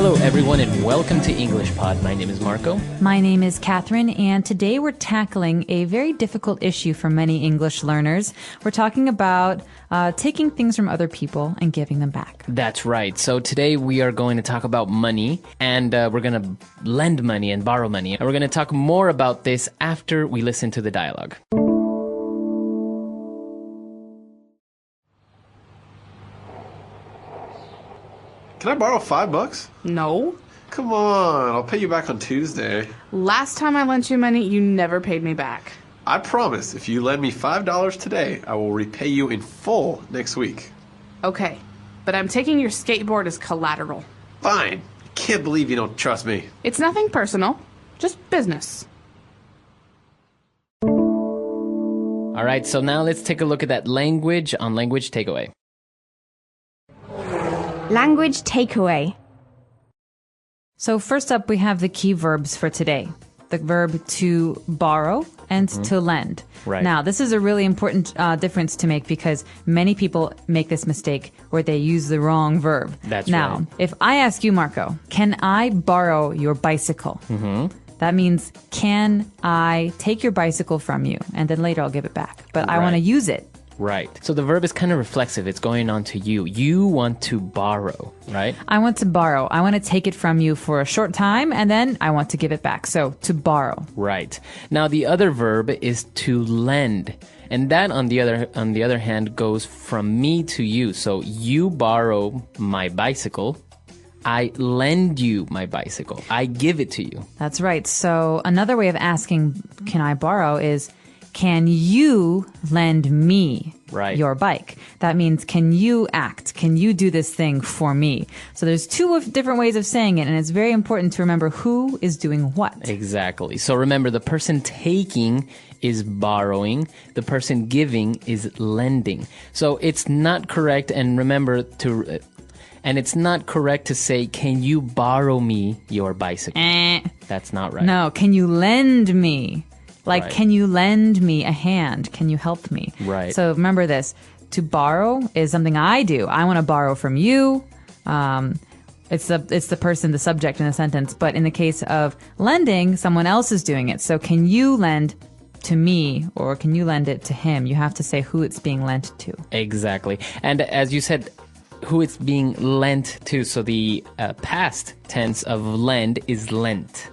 Hello, everyone, and welcome to English Pod. My name is Marco. My name is Catherine, and today we're tackling a very difficult issue for many English learners. We're talking about taking things from other people and giving them back. That's right. So today we are going to talk about money, and we're going to lend money and borrow money. And we're going to talk more about this after we listen to the dialogue. Can I borrow $5? No. Come on, I'll pay you back on Tuesday. Last time I lent you money, you never paid me back. I promise, if you lend me $5 today, I will repay you in full next week. Okay, but I'm taking your skateboard as collateral. Fine. I can't believe you don't trust me. It's nothing personal, just business. All right, so now let's take a look at that language on Language Takeaway. Language takeaway. So first up, we have the key verbs for today. The verb to borrow and to lend. Right. Now, this is a really important difference to make because many people make this mistake where they use the wrong verb. That's now, right. If I ask you, Marco, can I borrow your bicycle? That means, can I take your bicycle from you? And then later I'll give it back. But I Right. want to use it. Right. So the verb is kind of reflexive. It's going on to you. You want to borrow, right? I want to borrow. I want to take it from you for a short time, and then I want to give it back. So, to borrow. Right. Now the other verb is to lend. And that on the other hand goes from me to you. So you borrow my bicycle, I lend you my bicycle. I give it to you. That's right. So, another way of asking, can I borrow, is, can you lend me Right. your bike? That means, can you act? Can you do this thing for me? So there's two different ways of saying it, and it's very important to remember who is doing what. Exactly. So remember, the person taking is borrowing. The person giving is lending. So it's not correct, and remember to... And it's not correct to say, can you borrow me your bicycle? That's not right. No, can you lend me? Like, Right. can you lend me a hand? Can you help me? Right. So remember this. To borrow is something I do. I want to borrow from you. It's the person, the subject in the sentence. But in the case of lending, someone else is doing it. So can you lend to me, or can you lend it to him? You have to say who it's being lent to. Exactly. And as you said, who it's being lent to. So the past tense of lend is lent.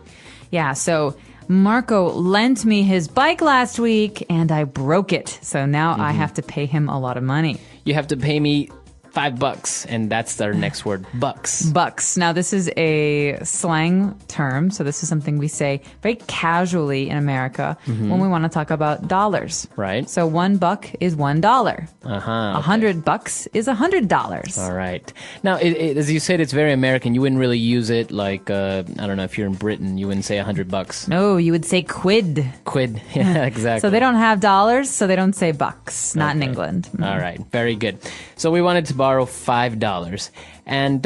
Yeah, so Marco lent me his bike last week and I broke it. So now I have to pay him a lot of money. You have to pay me $5, and that's our next word, bucks. Bucks. Now, this is a slang term. So this is something we say very casually in America when we want to talk about dollars. Right. So $1 is $1. Uh-huh. $100 is $100. All right. Now, as you said, it's very American. You wouldn't really use it like, I don't know, if you're in Britain, you wouldn't say $100. No, you would say quid. Quid. Yeah, exactly. So they don't have dollars, so they don't say bucks. Not in England. All right. Very good. So we wanted to borrow $5. And,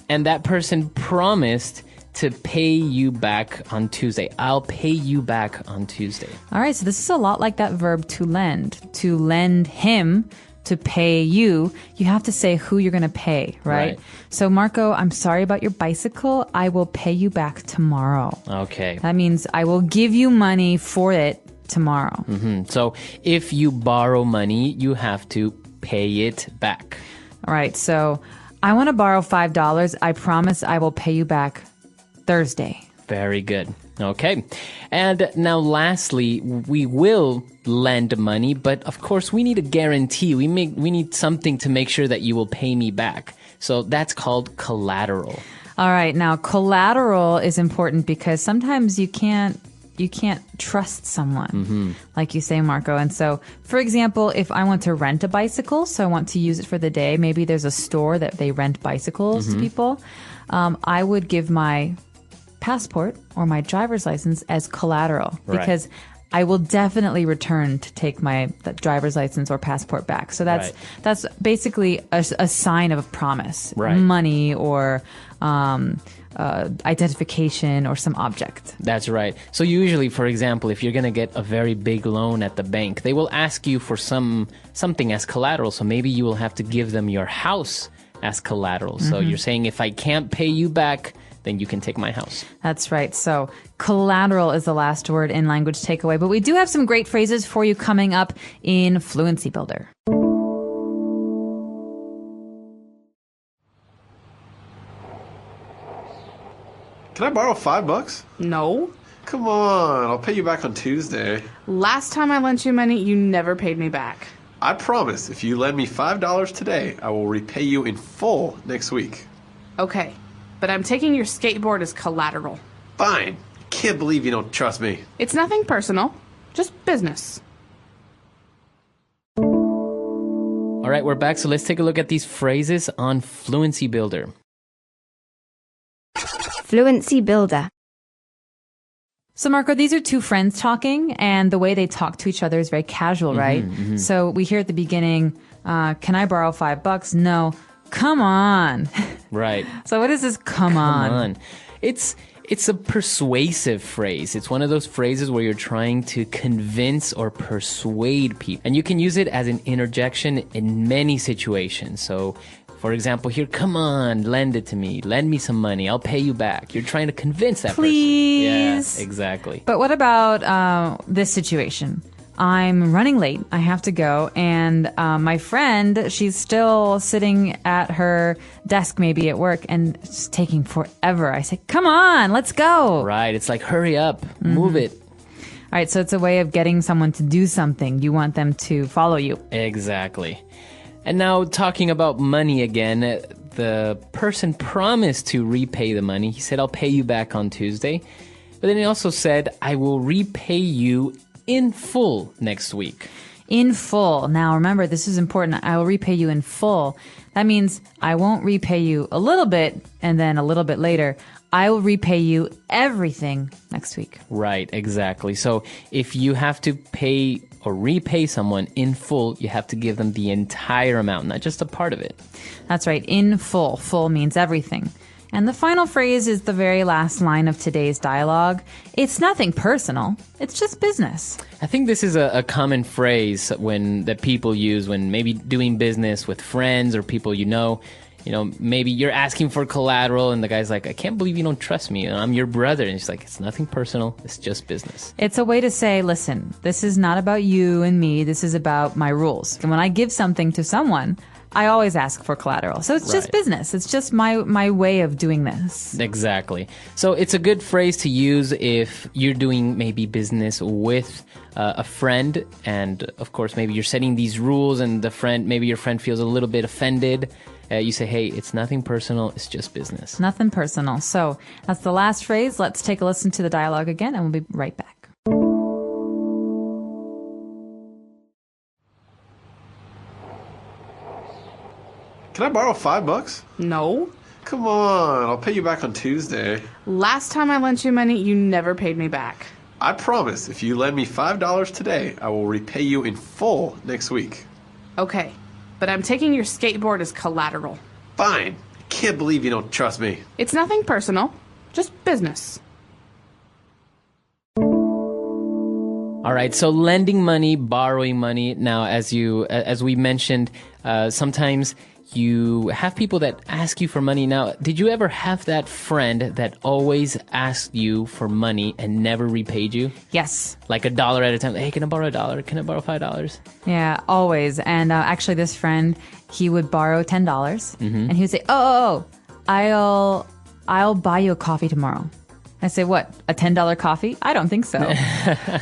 and that person promised to pay you back on Tuesday. I'll pay you back on Tuesday. All right, so this is a lot like that verb to lend. To lend him, to pay you, you have to say who you're going to pay, right? So, Marco, I'm sorry about your bicycle. I will pay you back tomorrow. Okay. That means I will give you money for it tomorrow. So if you borrow money, you have to pay it back. All right, so I want to borrow $5. I promise I will pay you back Thursday. Very good. Okay. And now lastly, we will lend money, but of course we need a guarantee. We need something to make sure that you will pay me back. So that's called collateral. All right, now collateral is important because sometimes you can't trust someone, like you say, Marco. And so, for example, if I want to rent a bicycle, so I want to use it for the day, maybe there's a store that they rent bicycles to people, I would give my passport or my driver's license as collateral because I will definitely return to take my driver's license or passport back. So that's basically a sign of a promise, Right. money or identification or some object. That's right. So usually, for example, if you're going to get a very big loan at the bank, they will ask you for something as collateral. So maybe you will have to give them your house as collateral. So you're saying, if I can't pay you back, then you can take my house. That's right. So collateral is the last word in language takeaway, but we do have some great phrases for you coming up in Fluency Builder. Can I borrow $5? No. Come on, I'll pay you back on Tuesday. Last time I lent you money, you never paid me back. I promise if you lend me $5 today, I will repay you in full next week. Okay, but I'm taking your skateboard as collateral. Fine. I can't believe you don't trust me. It's nothing personal, just business. All right, we're back. So let's take a look at these phrases on Fluency Builder. Fluency Builder. So, Marco, these are two friends talking, and the way they talk to each other is very casual, right? So we hear at the beginning, can I borrow $5? No. Come on. Right. So what is this come on? Come on. It's a persuasive phrase. It's one of those phrases where you're trying to convince or persuade people. And you can use it as an interjection in many situations. So, for example, here, come on, lend it to me. Lend me some money. I'll pay you back. You're trying to convince that Please. person. Yeah, exactly. But what about this situation? I'm running late. I have to go. And my friend, she's still sitting at her desk, maybe at work, and it's taking forever. I say, come on, let's go. Right. It's like, hurry up. Move it. All right. So it's a way of getting someone to do something. You want them to follow you. Exactly. And now talking about money again, the person promised to repay the money. He said, I'll pay you back on Tuesday. But then he also said, I will repay you in full next week. In full. Now, remember, this is important. I will repay you in full. That means I won't repay you a little bit and then a little bit later. I will repay you everything next week. Right, exactly. So if you have to pay or repay someone in full, you have to give them the entire amount, not just a part of it. That's right. In full. Full means everything. And the final phrase is the very last line of today's dialogue. It's nothing personal. It's just business. I think this is a common phrase that people use when maybe doing business with friends or people you know. You know, maybe you're asking for collateral and the guy's like, I can't believe you don't trust me. I'm your brother. And he's like, it's nothing personal. It's just business. It's a way to say, listen, this is not about you and me. This is about my rules. And when I give something to someone, I always ask for collateral. So it's just business. It's just my way of doing this. Exactly. So it's a good phrase to use if you're doing maybe business with a friend. And of course, maybe you're setting these rules and maybe your friend feels a little bit offended. You say, hey, it's nothing personal. It's just business. Nothing personal. So that's the last phrase. Let's take a listen to the dialogue again and we'll be right back. Can I borrow $5? No. Come on, I'll pay you back on Tuesday. Last time I lent you money, you never paid me back. I promise if you lend me $5 today, I will repay you in full next week. Okay, but I'm taking your skateboard as collateral. Fine. I can't believe you don't trust me. It's nothing personal, just business. All right, so lending money, borrowing money. Now, as we mentioned, sometimes you have people that ask you for money. Now, did you ever have that friend that always asked you for money and never repaid you? Yes. Like $1 at a time. Hey, can I borrow $1? Can I borrow $5? Yeah, always. And actually, this friend, he would borrow $10, and he would say, "Oh, I'll buy you a coffee tomorrow." I say, what, a $10 coffee? I don't think so.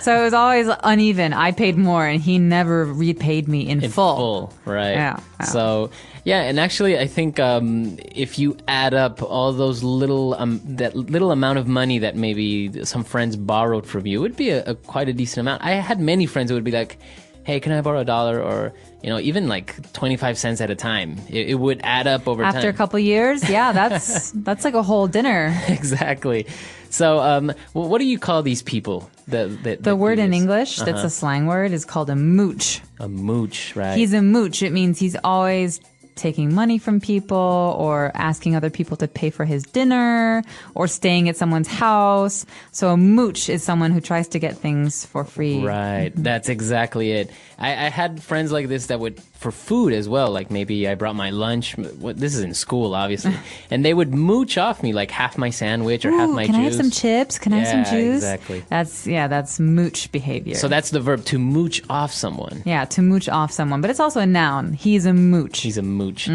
So it was always uneven. I paid more, and he never repaid me in full. Right. Yeah. So, yeah, and actually, I think if you add up all those that little amount of money that maybe some friends borrowed from you, it would be quite a decent amount. I had many friends who would be like, hey, can I borrow $1? Or, even like 25 cents at a time. It would add up over time. After a couple years, yeah, that's like a whole dinner. Exactly. So, what do you call these people? The word in English that's a slang word is called a mooch. A mooch, right? He's a mooch. It means he's always taking money from people or asking other people to pay for his dinner or staying at someone's house. So a mooch is someone who tries to get things for free. Right. That's exactly it. I had friends like this that would, for food as well, like maybe I brought my lunch. This is in school, obviously. And they would mooch off me like half my sandwich or half my can juice. I have some chips? Can I have some juice? Exactly. That's mooch behavior. So that's the verb, to mooch off someone. Yeah, to mooch off someone. But it's also a noun. He's a mooch. He's a mooch.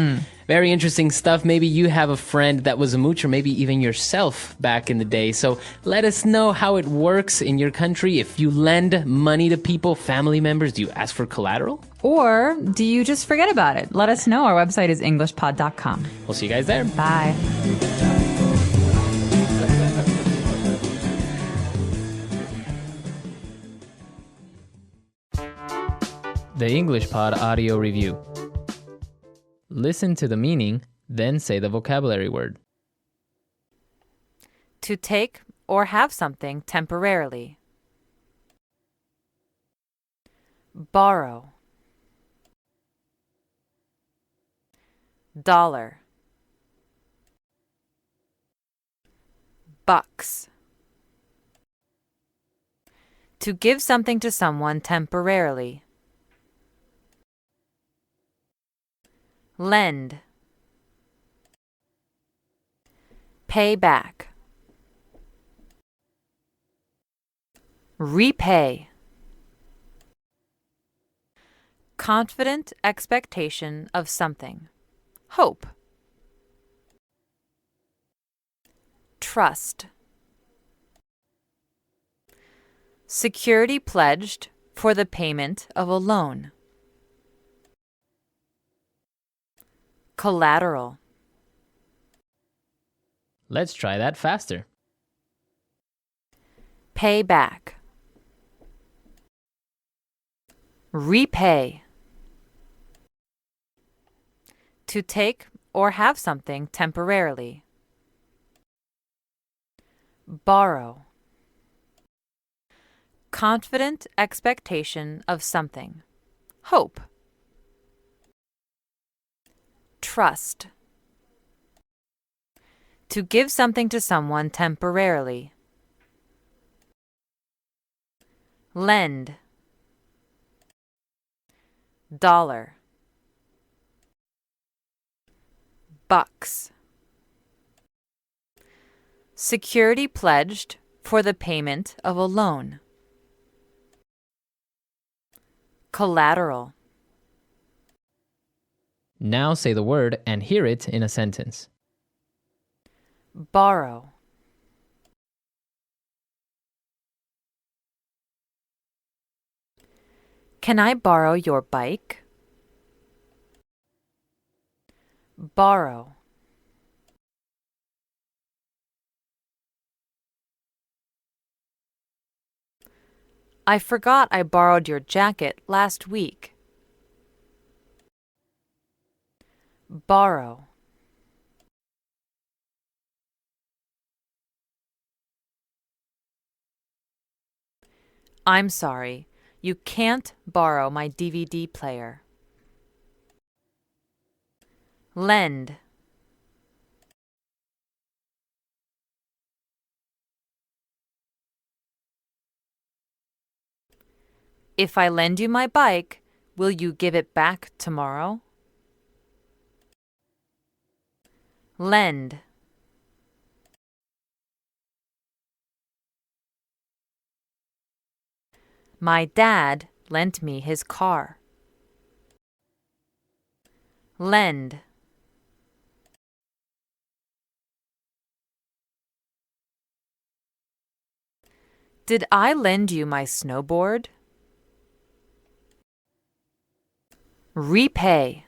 Very interesting stuff. Maybe you have a friend that was a mooch, or maybe even yourself back in the day. So let us know how it works in your country. If you lend money to people, family members, do you ask for collateral? Or do you just forget about it? Let us know. Our website is englishpod.com. We'll see you guys there. Bye. The English Pod Audio Review. Listen to the meaning, then say the vocabulary word. To take or have something temporarily. Borrow. Dollar. Bucks. To give something to someone temporarily. Lend. Pay back. Repay. Confident expectation of something. Hope. Trust. Security pledged for the payment of a loan. Collateral. Let's try that faster. Pay back. Repay. To take or have something temporarily. Borrow. Confident expectation of something. Hope. Trust. To give something to someone temporarily. Lend. Dollar. Bucks. Security pledged for the payment of a loan. Collateral. Now say the word and hear it in a sentence. Borrow. Can I borrow your bike? Borrow. I forgot I borrowed your jacket last week. Borrow. I'm sorry, you can't borrow my DVD player. Lend. If I lend you my bike, will you give it back tomorrow? Lend. My dad lent me his car. Lend. Did I lend you my snowboard? Repay.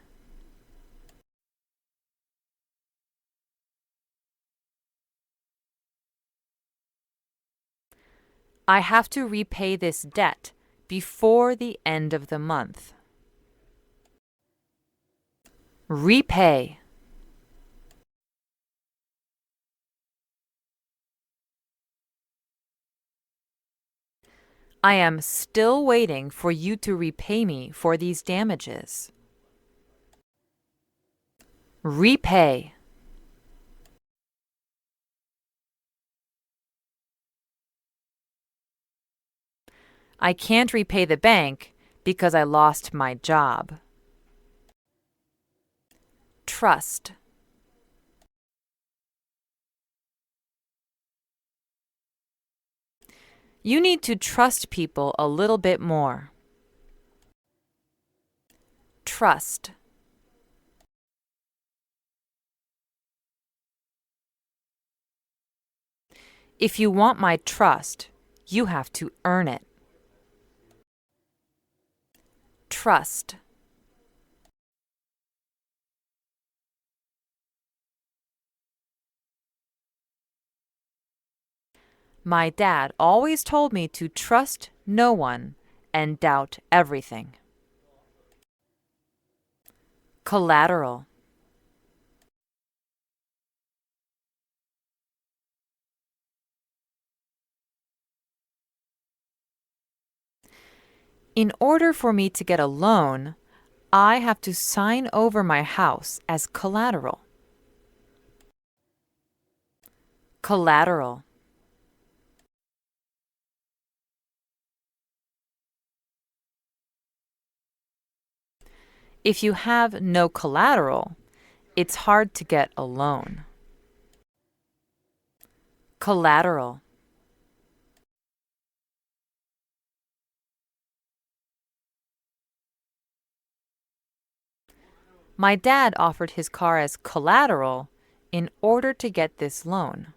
I have to repay this debt before the end of the month. Repay. I am still waiting for you to repay me for these damages. Repay. I can't repay the bank because I lost my job. Trust. You need to trust people a little bit more. Trust. If you want my trust, you have to earn it. Trust. My dad always told me to trust no one and doubt everything. Collateral. In order for me to get a loan, I have to sign over my house as collateral. Collateral. If you have no collateral, it's hard to get a loan. Collateral. My dad offered his car as collateral in order to get this loan.